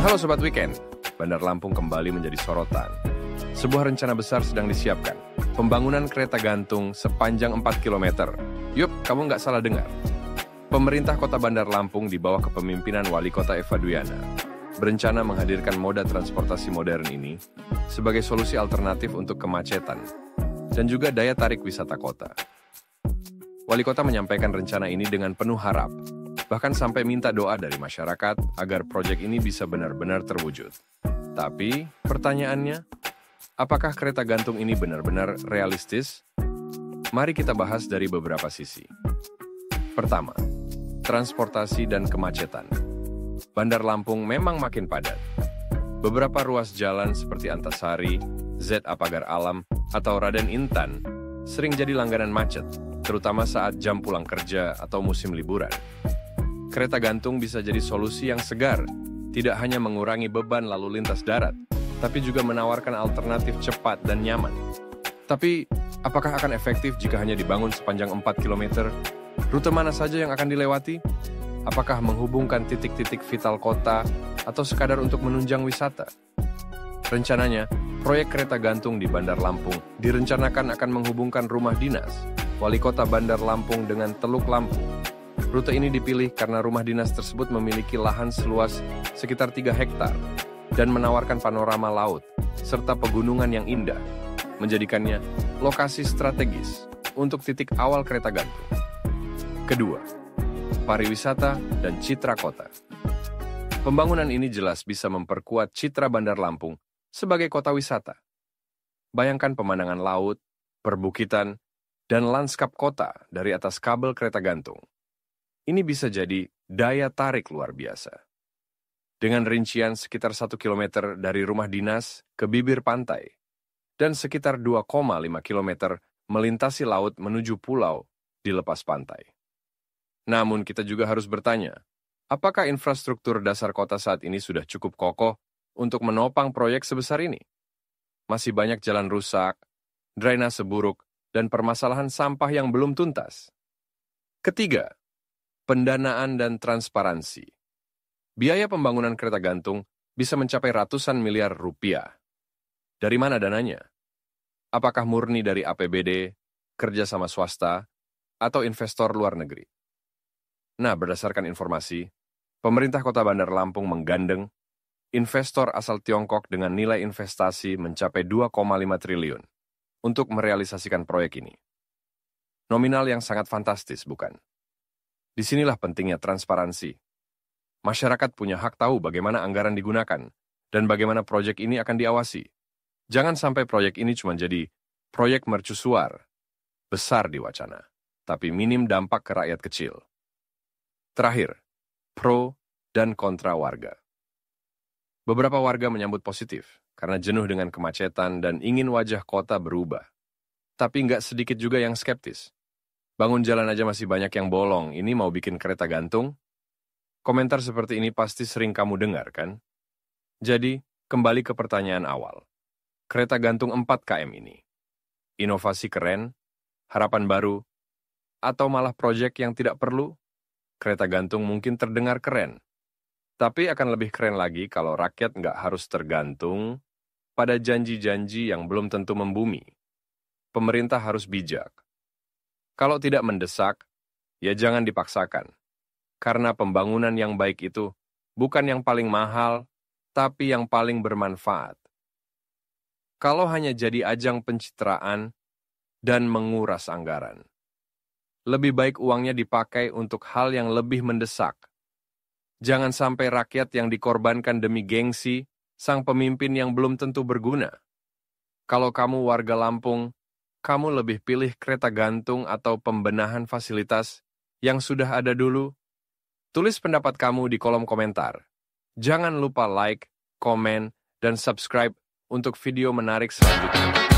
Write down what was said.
Halo Sobat Weekend, Bandar Lampung kembali menjadi sorotan. Sebuah rencana besar sedang disiapkan, pembangunan kereta gantung sepanjang 4 km. Yup, kamu nggak salah dengar. Pemerintah Kota Bandar Lampung di bawah kepemimpinan Wali Kota Eva Duyana berencana menghadirkan moda transportasi modern ini sebagai solusi alternatif untuk kemacetan dan juga daya tarik wisata kota. Wali Kota menyampaikan rencana ini dengan penuh harap, bahkan sampai minta doa dari masyarakat agar proyek ini bisa benar-benar terwujud. Tapi, pertanyaannya, apakah kereta gantung ini benar-benar realistis? Mari kita bahas dari beberapa sisi. Pertama, transportasi dan kemacetan. Bandar Lampung memang makin padat. Beberapa ruas jalan seperti Antasari, ZA Pagar Alam, atau Raden Intan sering jadi langganan macet, terutama saat jam pulang kerja atau musim liburan. Kereta gantung bisa jadi solusi yang segar, tidak hanya mengurangi beban lalu lintas darat, tapi juga menawarkan alternatif cepat dan nyaman. Tapi, apakah akan efektif jika hanya dibangun sepanjang 4 km? Rute mana saja yang akan dilewati? Apakah menghubungkan titik-titik vital kota atau sekadar untuk menunjang wisata? Rencananya, proyek kereta gantung di Bandar Lampung direncanakan akan menghubungkan rumah dinas Wali Kota Bandar Lampung dengan Teluk Lampung. Rute ini dipilih karena rumah dinas tersebut memiliki lahan seluas sekitar 3 hektar dan menawarkan panorama laut serta pegunungan yang indah, menjadikannya lokasi strategis untuk titik awal kereta gantung. Kedua, pariwisata dan citra kota. Pembangunan ini jelas bisa memperkuat citra Bandar Lampung sebagai kota wisata. Bayangkan pemandangan laut, perbukitan, dan lanskap kota dari atas kabel kereta gantung. Ini bisa jadi daya tarik luar biasa. Dengan rincian sekitar 1 km dari rumah dinas ke bibir pantai, dan sekitar 2,5 km melintasi laut menuju pulau di lepas pantai. Namun kita juga harus bertanya, apakah infrastruktur dasar kota saat ini sudah cukup kokoh untuk menopang proyek sebesar ini? Masih banyak jalan rusak, drainase buruk, dan permasalahan sampah yang belum tuntas. Ketiga, pendanaan dan transparansi. Biaya pembangunan kereta gantung bisa mencapai ratusan miliar rupiah. Dari mana dananya? Apakah murni dari APBD, kerjasama swasta, atau investor luar negeri? Nah, berdasarkan informasi, pemerintah Kota Bandar Lampung menggandeng investor asal Tiongkok dengan nilai investasi mencapai 2,5 triliun untuk merealisasikan proyek ini. Nominal yang sangat fantastis, bukan? Disinilah pentingnya transparansi. Masyarakat punya hak tahu bagaimana anggaran digunakan dan bagaimana proyek ini akan diawasi. Jangan sampai proyek ini cuma jadi proyek mercusuar, besar di wacana, tapi minim dampak ke rakyat kecil. Terakhir, pro dan kontra warga. Beberapa warga menyambut positif karena jenuh dengan kemacetan dan ingin wajah kota berubah. Tapi nggak sedikit juga yang skeptis. Bangun jalan aja masih banyak yang bolong, ini mau bikin kereta gantung? Komentar seperti ini pasti sering kamu dengar, kan? Jadi, kembali ke pertanyaan awal. Kereta gantung 4 km ini. Inovasi keren, harapan baru, atau malah proyek yang tidak perlu? Kereta gantung mungkin terdengar keren, tapi akan lebih keren lagi kalau rakyat nggak harus tergantung pada janji-janji yang belum tentu membumi. Pemerintah harus bijak. Kalau tidak mendesak, ya jangan dipaksakan. Karena pembangunan yang baik itu bukan yang paling mahal, tapi yang paling bermanfaat. Kalau hanya jadi ajang pencitraan dan menguras anggaran, lebih baik uangnya dipakai untuk hal yang lebih mendesak. Jangan sampai rakyat yang dikorbankan demi gengsi sang pemimpin yang belum tentu berguna. Kalau kamu warga Lampung, kamu lebih pilih kereta gantung atau pembenahan fasilitas yang sudah ada dulu? Tulis pendapat kamu di kolom komentar. Jangan lupa like, komen, dan subscribe untuk video menarik selanjutnya.